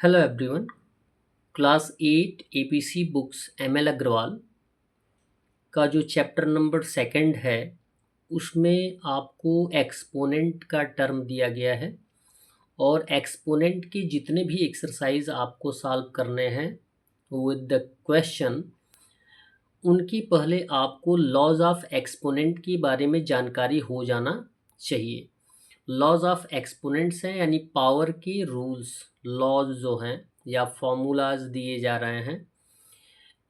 Hello everyone. Class 8 APC books ML Aggarwal का जो chapter number second है उसमें आपको एक्सपोनेंट का टर्म दिया गया है और एक्सपोनेंट के जितने भी एक्सरसाइज आपको सॉल्व करने हैं विद द क्वेश्चन, उनकी पहले आपको लॉज ऑफ एक्सपोनेंट के बारे में जानकारी हो जाना चाहिए। लॉज ऑफ एक्सपोनेंट्स हैं यानी पावर के रूल्स, लॉज जो हैं या फॉर्मूलाज दिए जा रहे हैं।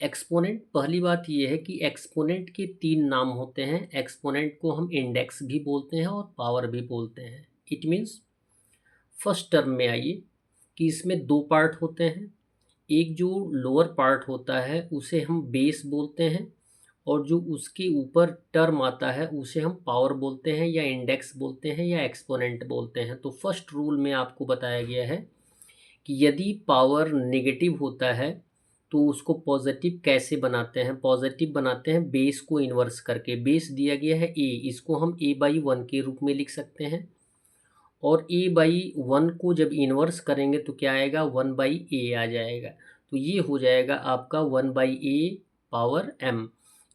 एक्सपोनेंट, पहली बात यह है कि एक्सपोनेंट के तीन नाम होते हैं। एक्सपोनेंट को हम इंडेक्स भी बोलते हैं और पावर भी बोलते हैं। इट मीन्स फर्स्ट टर्म में आइए कि इसमें दो पार्ट होते हैं। एक जो लोअर पार्ट होता है उसे हम बेस बोलते हैं और जो उसके ऊपर टर्म आता है उसे हम पावर बोलते हैं या इंडेक्स बोलते हैं या एक्सपोनेंट बोलते हैं। तो फर्स्ट रूल में आपको बताया गया है कि यदि पावर नेगेटिव होता है तो उसको पॉजिटिव कैसे बनाते हैं। पॉजिटिव बनाते हैं बेस को इन्वर्स करके। बेस दिया गया है ए, इसको हम a/1 के रूप में लिख सकते हैं और a/1 को जब इन्वर्स करेंगे तो क्या आएगा, 1/a आ जाएगा। तो ये हो जाएगा आपका 1/a पावर m।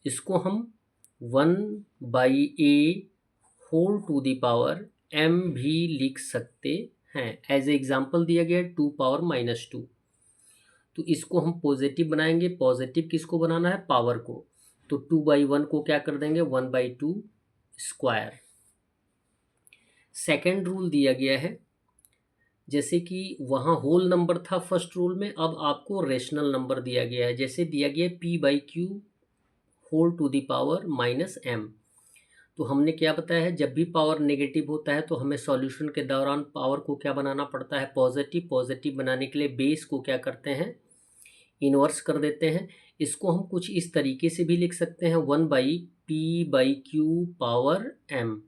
इसको हम 1/a whole to the power m भी लिख सकते हैं। एज ए एग्जाम्पल दिया गया है 2 पावर -2। तो इसको हम पॉजिटिव बनाएंगे। पॉजिटिव किसको बनाना है, पावर को। तो 2/1 को क्या कर देंगे, 1/2 स्क्वायर। सेकेंड रूल दिया गया है, जैसे कि वहाँ होल नंबर था फर्स्ट रूल में, अब आपको रेशनल नंबर दिया गया है। जैसे दिया गया p/q whole to the power -m। तो हमने क्या बताया है, जब भी पावर नेगेटिव होता है तो हमें सॉल्यूशन के दौरान पावर को क्या बनाना पड़ता है, पॉजिटिव। पॉजिटिव बनाने के लिए बेस को क्या करते हैं, इन्वर्स कर देते हैं। इसको हम कुछ इस तरीके से भी लिख सकते हैं, 1/p/q पावर m।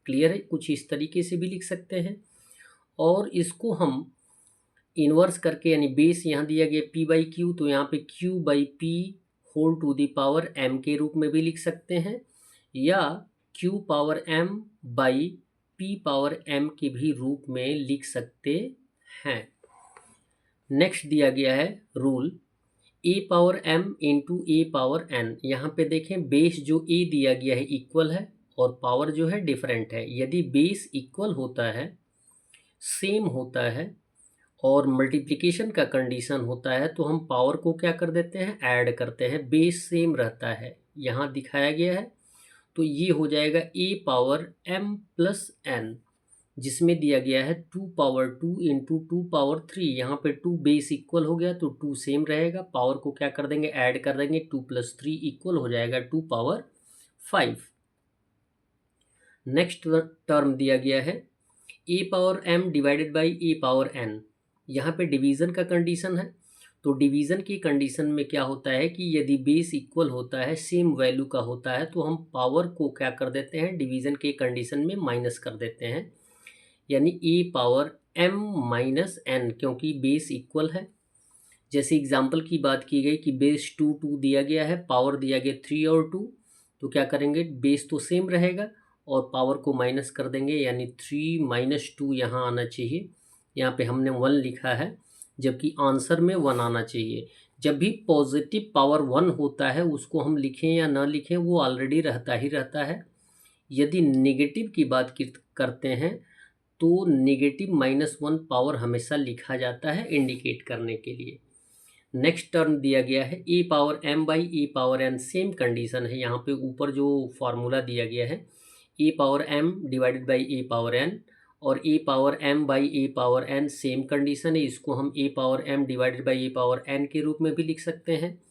क्लियर है, कुछ इस तरीके से भी लिख सकते हैं। और इसको हम इन्वर्स करके, यानी बेस यहाँ दिया गया p/q, तो यहाँ पे q/p whole to the power m के रूप में भी लिख सकते हैं, या q power m by p power m के भी रूप में लिख सकते हैं। नेक्स्ट दिया गया है rule a power m into a power n। यहाँ पे देखें बेस जो a दिया गया है इक्वल है और पावर जो है डिफरेंट है। यदि बेस इक्वल होता है, सेम होता है और मल्टीप्लिकेशन का कंडीशन होता है तो हम पावर को क्या कर देते हैं, ऐड करते हैं। बेस सेम रहता है, यहाँ दिखाया गया है। तो ये हो जाएगा a power m plus n, जिसमें दिया गया है 2 पावर 2 इंटू 2 पावर 3। यहाँ पे 2 बेस इक्वल हो गया तो 2 सेम रहेगा, पावर को क्या कर देंगे, ऐड कर देंगे। 2 + 3 इक्वल हो जाएगा 2 पावर 5। नेक्स्ट टर्म दिया गया है a power m divided by a power n। यहाँ पे डिवीज़न का कंडीशन है। तो डिवीज़न की कंडीशन में क्या होता है कि यदि बेस इक्वल होता है, सेम वैल्यू का होता है, तो हम पावर को क्या कर देते हैं, डिवीज़न के कंडीशन में माइनस कर देते हैं, यानी a power m minus n, क्योंकि बेस इक्वल है। जैसे एग्जाम्पल की बात की गई कि बेस 2 दिया गया है, पावर दिया गया 3 और 2, तो क्या करेंगे, बेस तो सेम रहेगा और पावर को माइनस कर देंगे, यानी 3 - 2 यहाँ आना चाहिए। यहाँ पे हमने 1 लिखा है, जबकि आंसर में 1 आना चाहिए। जब भी पॉजिटिव पावर 1 होता है, उसको हम लिखें या ना लिखें वो ऑलरेडी रहता ही रहता है। यदि नेगेटिव की बात करते हैं तो नेगेटिव -1 पावर हमेशा लिखा जाता है इंडिकेट करने के लिए। नेक्स्ट टर्म दिया गया है a power m by a power n। Same condition है, यहाँ पे ऊपर जो फार्मूला दिया गया है a power m divided by a power n और a power m by a power n same condition है। इसको हम a power m divided by a power n के रूप में भी लिख सकते हैं।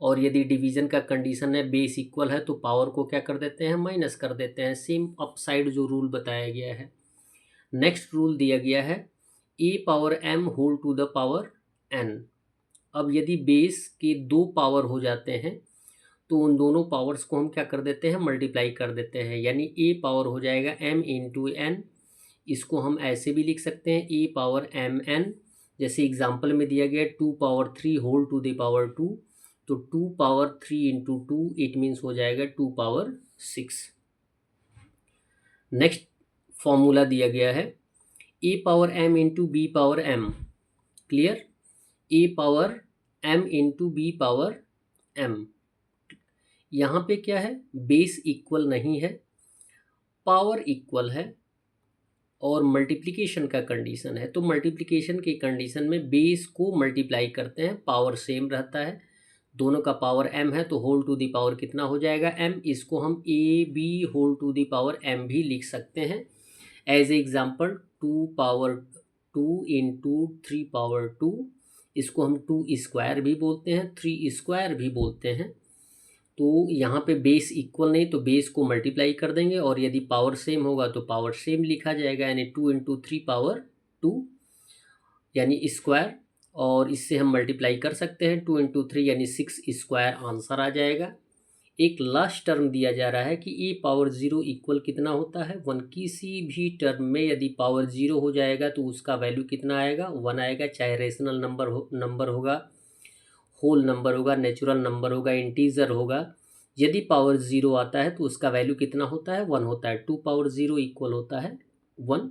और यदि डिवीज़न का कंडीशन है, बेस इक्वल है, तो पावर को क्या कर देते हैं, माइनस कर देते हैं। सेम अपसाइड जो रूल बताया गया है। नेक्स्ट रूल दिया गया है a power m whole to the power n। अब यदि बेस के 2 पावर हो जाते हैं तो उन दोनों पावर्स को हम क्या कर देते हैं, मल्टीप्लाई कर देते हैं, यानी a पावर हो जाएगा m इंटू n। इसको हम ऐसे भी लिख सकते हैं a पावर m n। जैसे एग्जाम्पल में दिया गया 2 power 3 whole to the power 2, तो 2 पावर 3 इंटू 2 इट मीन्स हो जाएगा 2 पावर 6। नेक्स्ट फॉर्मूला दिया गया है a power m into b power m। Clear. A power m into b power m। यहाँ पे क्या है, बेस इक्वल नहीं है, पावर इक्वल है और मल्टीप्लिकेशन का कंडीशन है। तो मल्टीप्लिकेशन की कंडीशन में बेस को मल्टीप्लाई करते हैं, पावर सेम रहता है, दोनों का पावर m है, तो होल टू दी पावर कितना हो जाएगा m। इसको हम a b whole to the power m भी लिख सकते हैं। एज एग्जाम्पल 2 इंटू 3 पावर 2, इसको हम 2 स्क्वायर भी बोलते हैं, 3 स्क्वायर भी बोलते हैं। तो यहाँ पे बेस इक्वल नहीं, तो बेस को मल्टीप्लाई कर देंगे, और यदि पावर सेम होगा तो पावर सेम लिखा जाएगा, यानी 2 इंटू 3 पावर 2 यानी स्क्वायर, और इससे हम मल्टीप्लाई कर सकते हैं 2 इंटू 3 यानी 6 स्क्वायर, आंसर आ जाएगा। एक लास्ट टर्म दिया जा रहा है कि ए पावर 0 इक्वल कितना होता है 1। किसी भी टर्म में यदि पावर 0 हो जाएगा तो उसका वैल्यू कितना आएगा 1 आएगा, चाहे रेशनल नंबर होगा, होल नंबर होगा, नेचुरल नंबर होगा, इंटीजर होगा। यदि पावर 0 आता है तो उसका वैल्यू कितना होता है 1 होता है। 2 पावर 0 इक्वल होता है 1।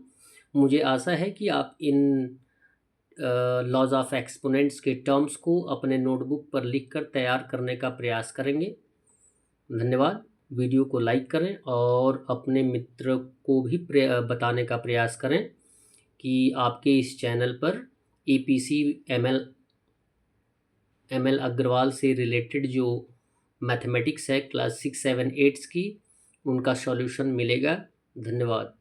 मुझे आशा है कि आप इन लॉज ऑफ एक्सपोनेंट्स के टर्म्स को अपने नोटबुक पर लिखकर तैयार करने का प्रयास करेंगे। धन्यवाद। वीडियो को लाइक करें और अपने मित्र को भी बताने का प्रयास करें कि आपके इस चैनल पर APC ML अग्रवाल से रिलेटेड जो मैथमेटिक्स है क्लास 6, 7, 8 की, उनका सॉल्यूशन मिलेगा। धन्यवाद।